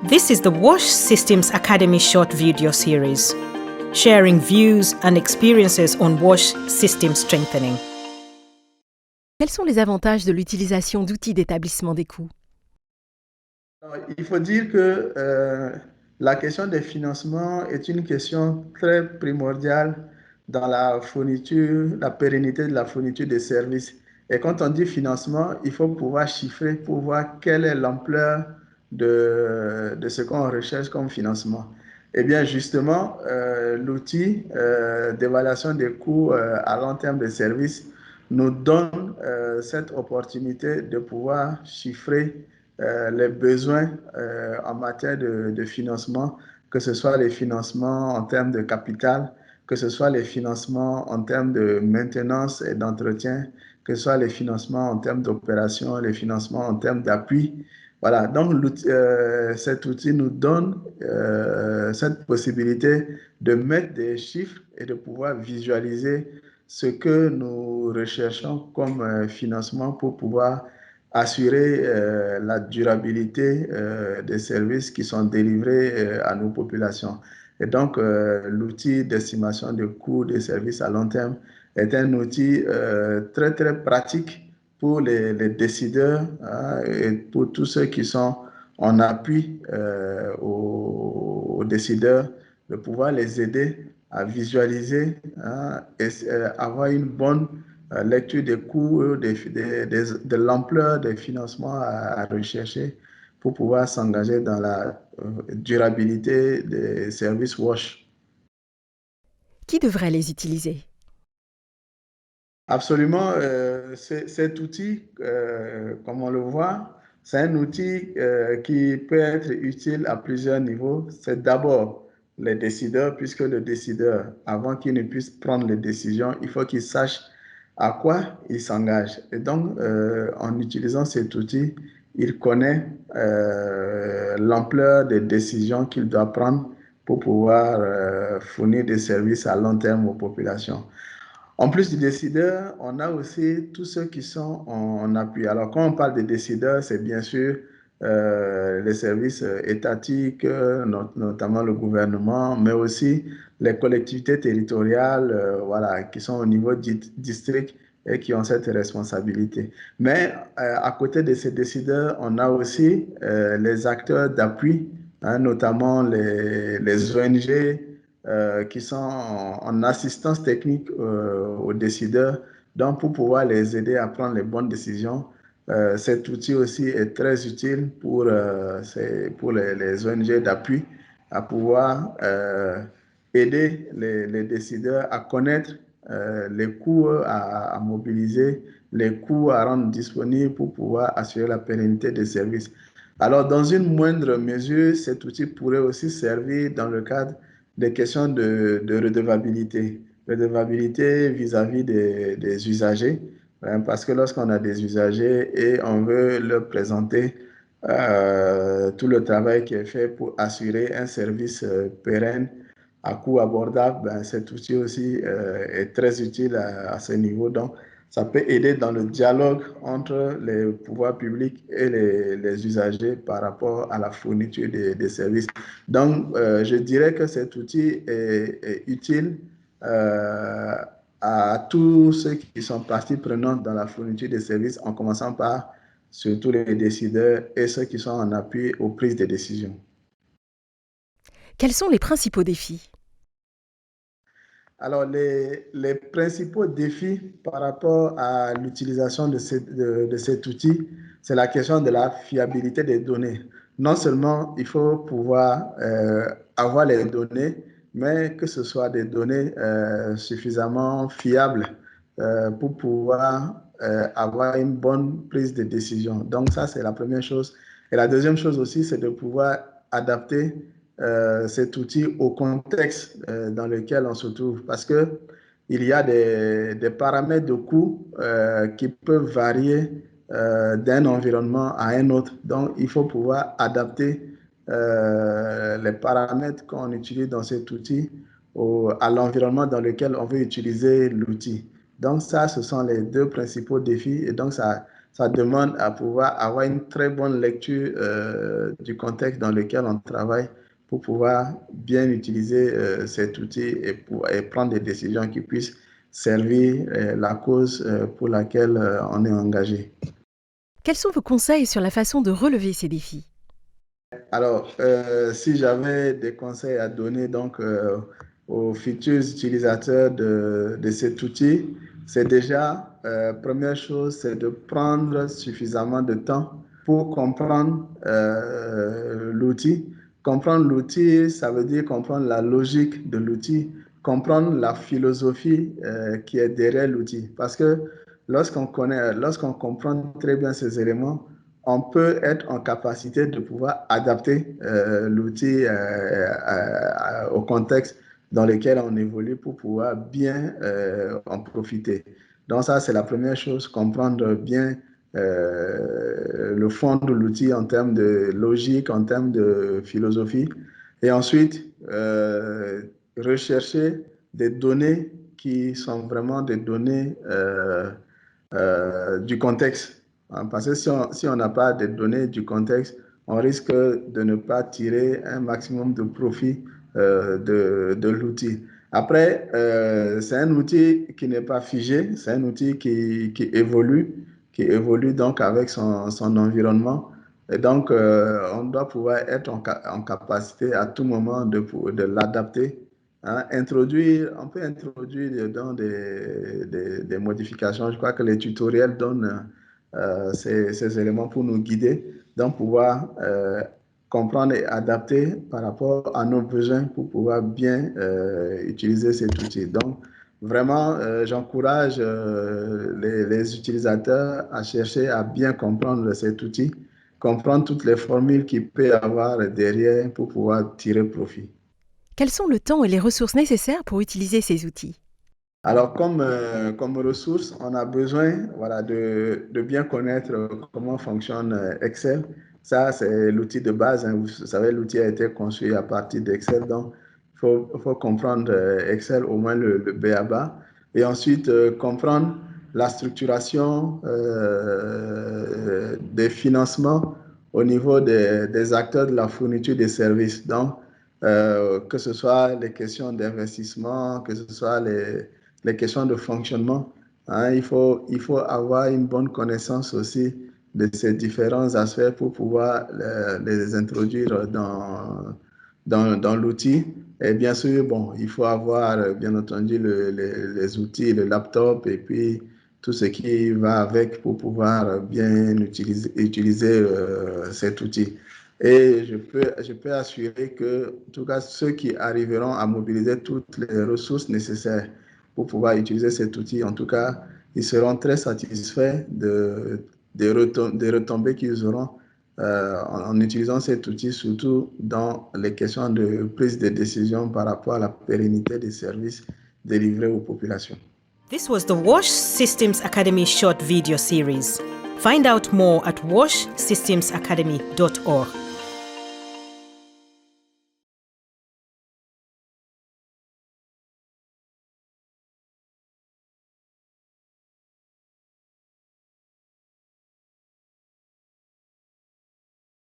This is the WASH Systems Academy short video series, sharing views and experiences on WASH system strengthening. Quels sont les avantages de l'utilisation d'outils d'établissement des coûts? Il faut dire que la question des financements est une question très primordiale dans la fourniture, la pérennité de la fourniture des services. Et quand on dit financement, il faut pouvoir chiffrer pour voir quelle est l'ampleur de ce qu'on recherche comme financement. Eh bien, justement, l'outil d'évaluation des coûts à long terme des services nous donne cette opportunité de pouvoir chiffrer les besoins en matière de financement, que ce soit les financements en termes de capital, que ce soit les financements en termes de maintenance et d'entretien, que ce soit les financements en termes d'opération, les financements en termes d'appui. Voilà, donc cet outil nous donne cette possibilité de mettre des chiffres et de pouvoir visualiser ce que nous recherchons comme financement pour pouvoir assurer la durabilité des services qui sont délivrés à nos populations. Et donc, l'outil d'estimation des coûts des services à long terme est un outil très, très pratique pour les décideurs et pour tous ceux qui sont en appui aux décideurs, de pouvoir les aider à visualiser et avoir une bonne lecture des coûts, de l'ampleur des financements à rechercher pour pouvoir s'engager dans la durabilité des services WASH. Qui devrait les utiliser? Absolument, cet outil, comme on le voit, c'est un outil qui peut être utile à plusieurs niveaux. C'est d'abord les décideurs, puisque le décideur, avant qu'il ne puisse prendre les décisions, il faut qu'il sache à quoi il s'engage. Et donc, en utilisant cet outil, il connaît l'ampleur des décisions qu'il doit prendre pour pouvoir fournir des services à long terme aux populations. En plus du décideur, on a aussi tous ceux qui sont en appui. Alors, quand on parle des décideurs, c'est bien sûr les services étatiques, notamment le gouvernement, mais aussi les collectivités territoriales, voilà, qui sont au niveau district et qui ont cette responsabilité. Mais à côté de ces décideurs, on a aussi les acteurs d'appui, notamment les ONG, qui sont en assistance technique aux décideurs, donc pour pouvoir les aider à prendre les bonnes décisions. Cet outil aussi est très utile pour les ONG d'appui à pouvoir aider les décideurs à connaître les coûts à mobiliser, les coûts à rendre disponibles pour pouvoir assurer la pérennité des services. Alors, dans une moindre mesure, cet outil pourrait aussi servir dans le cadre des questions de redevabilité. Redevabilité vis-à-vis des usagers, hein, parce que lorsqu'on a des usagers et on veut leur présenter tout le travail qui est fait pour assurer un service pérenne à coût abordable, ben, cet outil aussi est très utile à ce niveau. Donc, ça peut aider dans le dialogue entre les pouvoirs publics et les usagers par rapport à la fourniture des services. Donc, je dirais que cet outil est utile à tous ceux qui sont partie prenante dans la fourniture des services, en commençant par surtout les décideurs et ceux qui sont en appui aux prises de décision. Quels sont les principaux défis? Alors, les principaux défis par rapport à l'utilisation de cet outil, c'est la question de la fiabilité des données. Non seulement il faut pouvoir avoir les données, mais que ce soit des données suffisamment fiables pour pouvoir avoir une bonne prise de décision. Donc ça, c'est la première chose. Et la deuxième chose aussi, c'est de pouvoir adapter cet outil au contexte dans lequel on se trouve. Parce qu'il y a des paramètres de coût qui peuvent varier d'un environnement à un autre. Donc, il faut pouvoir adapter les paramètres qu'on utilise dans cet outil à l'environnement dans lequel on veut utiliser l'outil. Donc, ça, ce sont les deux principaux défis. Et donc, ça ça demande à pouvoir avoir une très bonne lecture du contexte dans lequel on travaille pour pouvoir bien utiliser cet outil et prendre des décisions qui puissent servir la cause pour laquelle on est engagé. Quels sont vos conseils sur la façon de relever ces défis? Alors, si j'avais des conseils à donner donc, aux futurs utilisateurs de cet outil, c'est déjà, première chose, c'est de prendre suffisamment de temps pour comprendre l'outil. Comprendre l'outil, ça veut dire comprendre la logique de l'outil, comprendre la philosophie qui est derrière l'outil. Parce que lorsqu'on comprend très bien ces éléments, on peut être en capacité de pouvoir adapter l'outil au contexte dans lequel on évolue pour pouvoir bien en profiter. Donc ça, c'est la première chose, comprendre bien le fond de l'outil en termes de logique, en termes de philosophie. Et ensuite, rechercher des données qui sont vraiment des données du contexte. Parce que si on n'a pas de données du contexte, on risque de ne pas tirer un maximum de profit de l'outil. Après, c'est un outil qui n'est pas figé, c'est un outil qui évolue donc avec son environnement. Et donc, on doit pouvoir être en capacité à tout moment de l'adapter. Hein, on peut introduire dedans des modifications. Je crois que les tutoriels donnent ces éléments pour nous guider, donc pouvoir comprendre et adapter par rapport à nos besoins pour pouvoir bien utiliser cet outil. Donc, vraiment, j'encourage les utilisateurs à chercher à bien comprendre cet outil, comprendre toutes les formules qu'il peut y avoir derrière pour pouvoir tirer profit. Quels sont le temps et les ressources nécessaires pour utiliser ces outils? Alors, comme ressource, on a besoin voilà, de bien connaître comment fonctionne Excel. Ça, c'est l'outil de base. Hein. Vous savez, l'outil a été construit à partir d'Excel. Donc, il faut comprendre Excel, au moins le b.a.-ba. Et ensuite, comprendre la structuration des financements au niveau des acteurs de la fourniture des services. Donc, que ce soit les questions d'investissement, que ce soit les questions de fonctionnement. Hein, il faut avoir une bonne connaissance aussi de ces différents aspects pour pouvoir les introduire dans l'outil. Et bien sûr, bon, il faut avoir, bien entendu, les outils, le laptop et puis tout ce qui va avec pour pouvoir bien utiliser cet outil. Et je peux assurer que, en tout cas, ceux qui arriveront à mobiliser toutes les ressources nécessaires pour pouvoir utiliser cet outil, en tout cas, ils seront très satisfaits des retombées qu'ils auront en utilisant cet outil, surtout dans les questions de prise de décision par rapport à la pérennité des services délivrés aux populations. This was the WASH Systems Academy short video series. Find out more at washsystemsacademy.org.